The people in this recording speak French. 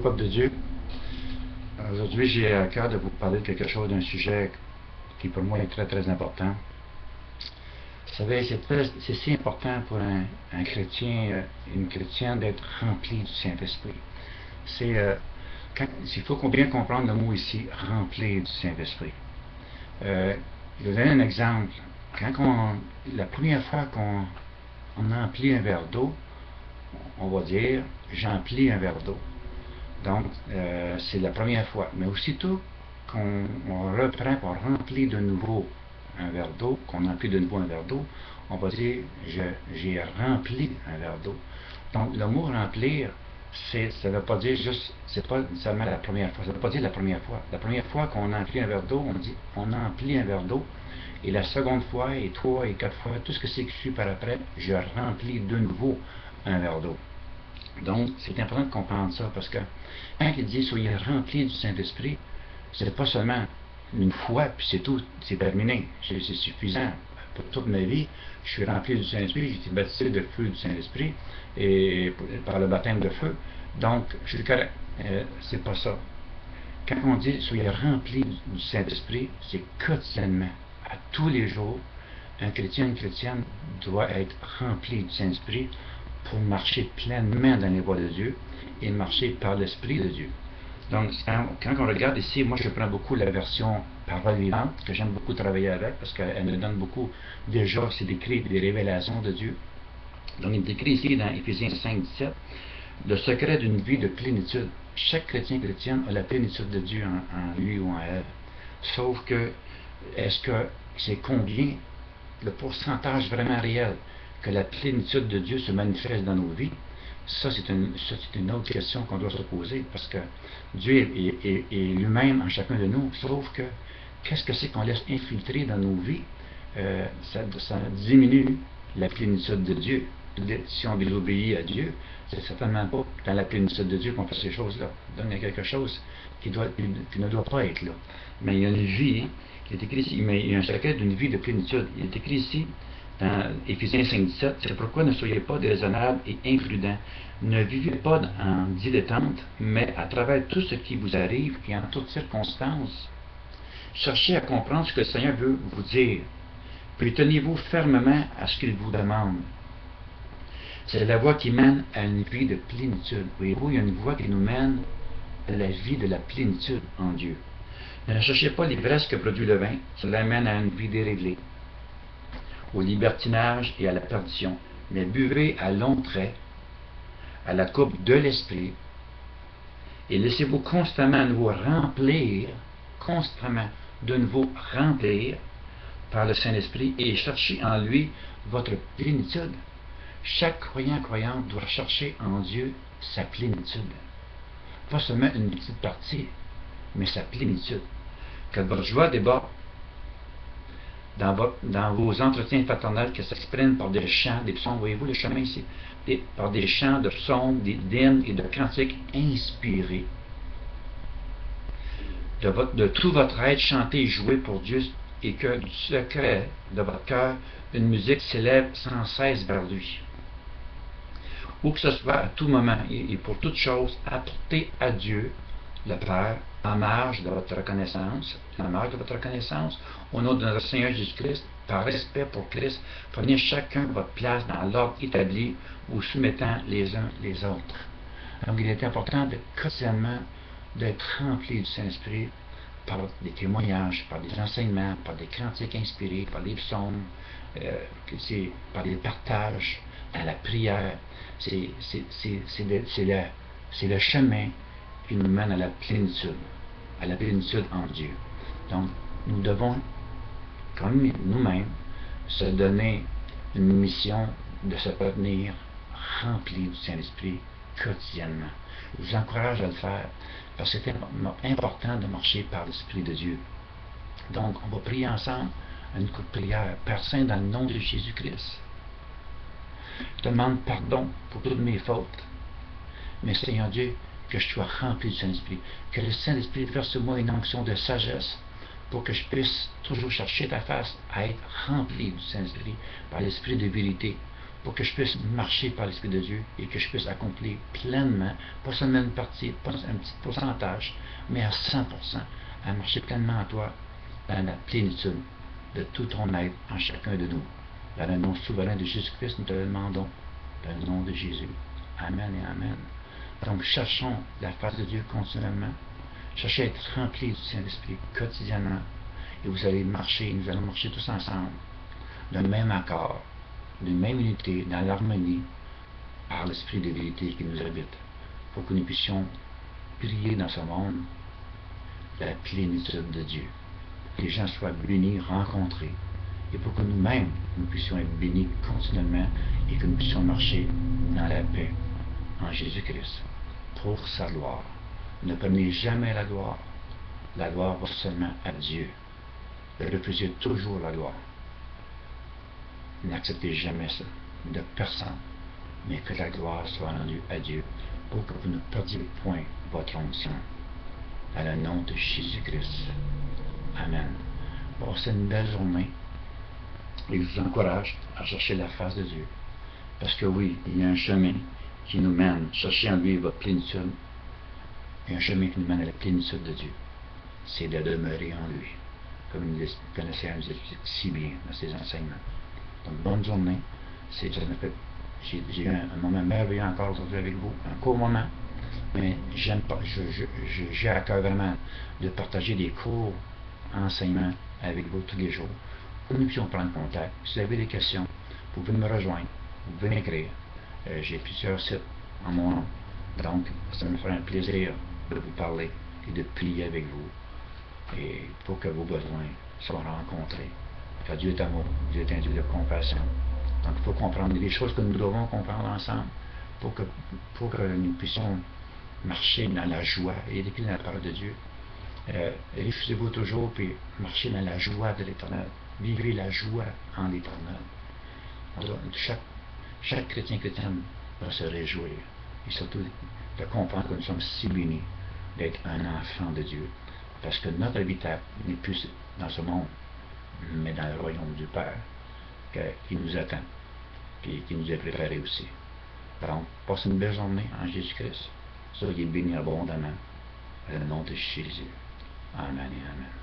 Bonjour peuple de Dieu. Aujourd'hui j'ai à cœur de vous parler de quelque chose, d'un sujet qui pour moi est très très important. Vous savez, c'est si important pour un chrétien, une chrétienne d'être rempli du Saint-Esprit. Il faut bien comprendre le mot ici, rempli du Saint-Esprit. Je vais vous donner un exemple. La première fois qu'on emplit un verre d'eau, on va dire j'emplis un verre d'eau. Donc, c'est la première fois. Mais aussitôt qu'on reprend pour remplir de nouveau un verre d'eau, qu'on emplit de nouveau un verre d'eau, on va dire j'ai rempli un verre d'eau. Donc, le mot remplir, ça ne veut pas dire juste, c'est pas seulement la première fois, ça ne veut pas dire la première fois. La première fois qu'on emplit un verre d'eau, on dit on emplit un verre d'eau. Et la seconde fois, et 3 et 4 fois, tout ce que c'est qui suit par après, je remplis de nouveau un verre d'eau. Donc, c'est important de comprendre ça, parce que quand il dit soyez remplis du Saint-Esprit, c'est pas seulement une fois, puis c'est tout, c'est terminé, c'est suffisant. Pour toute ma vie, je suis rempli du Saint-Esprit, j'ai été baptisé de feu du Saint-Esprit, et par le baptême de feu, donc je suis correct. C'est pas ça. Quand on dit soyez remplis du Saint-Esprit, c'est quotidiennement, à tous les jours, un chrétien, une chrétienne doit être rempli du Saint-Esprit pour marcher pleinement dans les voies de Dieu et marcher par l'Esprit de Dieu. Donc, quand on regarde ici, moi je prends beaucoup la version Parole vivante, que j'aime beaucoup travailler avec, parce qu'elle me donne beaucoup, déjà, c'est décrit des révélations de Dieu. Donc, il est écrit ici dans Éphésiens 5, 17, le secret d'une vie de plénitude. Chaque chrétien et chrétienne a la plénitude de Dieu en lui ou en elle. Sauf que, est-ce que c'est combien le pourcentage vraiment réel que la plénitude de Dieu se manifeste dans nos vies? Ça, c'est une autre question qu'on doit se poser, parce que Dieu est lui-même en chacun de nous, sauf que qu'est-ce que c'est qu'on laisse infiltrer dans nos vies? Ça diminue la plénitude de Dieu. Si on désobéit à Dieu, c'est certainement pas dans la plénitude de Dieu qu'on fait ces choses-là. Donc il y a quelque chose qui ne doit pas être là. Mais il y a une vie, il est écrit ici, mais il y a un secret d'une vie de plénitude. Il est écrit ici, dans Éphésiens 5.17, c'est pourquoi ne soyez pas déraisonnables et imprudents. Ne vivez pas en dilettante, mais à travers tout ce qui vous arrive et en toutes circonstances, cherchez à comprendre ce que le Seigneur veut vous dire, puis tenez-vous fermement à ce qu'il vous demande. C'est la voie qui mène à une vie de plénitude. Voyez-vous, il y a une voie qui nous mène à la vie de la plénitude en Dieu. Ne cherchez pas l'ivresse que produit le vin, cela mène à une vie déréglée, au libertinage et à la perdition, mais buvez à longs traits à la coupe de l'Esprit et laissez-vous constamment de nouveau remplir par le Saint-Esprit et cherchez en lui votre plénitude. Chaque croyante doit chercher en Dieu sa plénitude. Pas seulement une petite partie, mais sa plénitude. Que votre joie déborde dans vos entretiens fraternels, que ça s'exprime par des chants, des psaumes, voyez-vous le chemin ici, par des chants de psaumes, d'hymnes et de cantiques inspirés. De tout votre être, chantez et jouez pour Dieu, et que du secret de votre cœur, une musique s'élève sans cesse vers lui. Où que ce soit, à tout moment et pour toute chose, apportez à Dieu, le Père, en marge de votre reconnaissance, au nom de notre Seigneur Jésus-Christ, par respect pour Christ, prenez chacun votre place dans l'ordre établi, vous soumettant les uns les autres. Donc il est important quotidiennement d'être rempli du Saint-Esprit par des témoignages, par des enseignements, par des cantiques inspirés, par des psaumes, par des partages, dans la prière. C'est le chemin qui nous mène à la plénitude en Dieu. Donc, nous devons, comme nous-mêmes, se donner une mission de se tenir rempli du Saint-Esprit quotidiennement. Je vous encourage à le faire, parce que c'est important de marcher par l'Esprit de Dieu. Donc, on va prier ensemble une courte prière. Père Saint, dans le nom de Jésus-Christ, je demande pardon pour toutes mes fautes. Mais Seigneur Dieu, que je sois rempli du Saint-Esprit. Que le Saint-Esprit verse sur moi une onction de sagesse pour que je puisse toujours chercher ta face à être rempli du Saint-Esprit par l'Esprit de vérité. pour que je puisse marcher par l'Esprit de Dieu et que je puisse accomplir pleinement, pas seulement une partie, pas un petit pourcentage, mais à 100%, à marcher pleinement en toi, dans la plénitude de tout ton être en chacun de nous. Dans le nom souverain de Jésus-Christ, nous te le demandons, dans le nom de Jésus. Amen et Amen. Donc, cherchons la face de Dieu continuellement. Cherchez à être remplis du Saint-Esprit quotidiennement. Et vous allez marcher, nous allons marcher tous ensemble, d'un même accord, d'une même unité, dans l'harmonie, par l'Esprit de vérité qui nous habite, pour que nous puissions prier dans ce monde la plénitude de Dieu. Que les gens soient bénis, rencontrés, et pour que nous-mêmes, nous puissions être bénis continuellement et que nous puissions marcher dans la paix en Jésus-Christ, pour sa gloire. Ne prenez jamais la gloire. La gloire va seulement à Dieu. Refusez toujours la gloire. N'acceptez jamais ça, de personne, mais que la gloire soit rendue à Dieu, pour que vous ne perdiez point votre onction. Dans le nom de Jésus-Christ. Amen. Passez une belle journée et je vous encourage à chercher la face de Dieu. Parce que oui, il y a un chemin qui nous mène, chercher en lui votre plénitude. Il y a un chemin qui nous mène à la plénitude de Dieu. C'est de demeurer en lui, comme nous connaissons si bien dans ses enseignements. Donc, bonne journée. J'ai eu un moment merveilleux encore aujourd'hui avec vous, un court moment, mais j'ai à cœur vraiment de partager des courts enseignements avec vous tous les jours, pour que nous puissions prendre contact. Si vous avez des questions, vous pouvez me rejoindre, vous pouvez m'écrire. J'ai plusieurs sites en mon nom, donc ça me ferait un plaisir de vous parler et de prier avec vous, et pour que vos besoins soient rencontrés. Car Dieu est amour, Dieu est un Dieu de compassion. Donc il faut comprendre des choses que nous devons comprendre ensemble pour que nous puissions marcher dans la joie et écrit dans la parole de Dieu. Réfusez-vous toujours, puis marchez dans la joie de l'Éternel. Vivez la joie en l'Éternel. Chaque chrétienne va se réjouir, et surtout de comprendre que nous sommes si bénis d'être un enfant de Dieu, parce que notre habitacle n'est plus dans ce monde, mais dans le royaume du Père, qui nous attend, et qui nous est préparé aussi. Donc, passez une belle journée en Jésus-Christ. Soyez bénis abondamment, dans le nom de Jésus. Amen et Amen.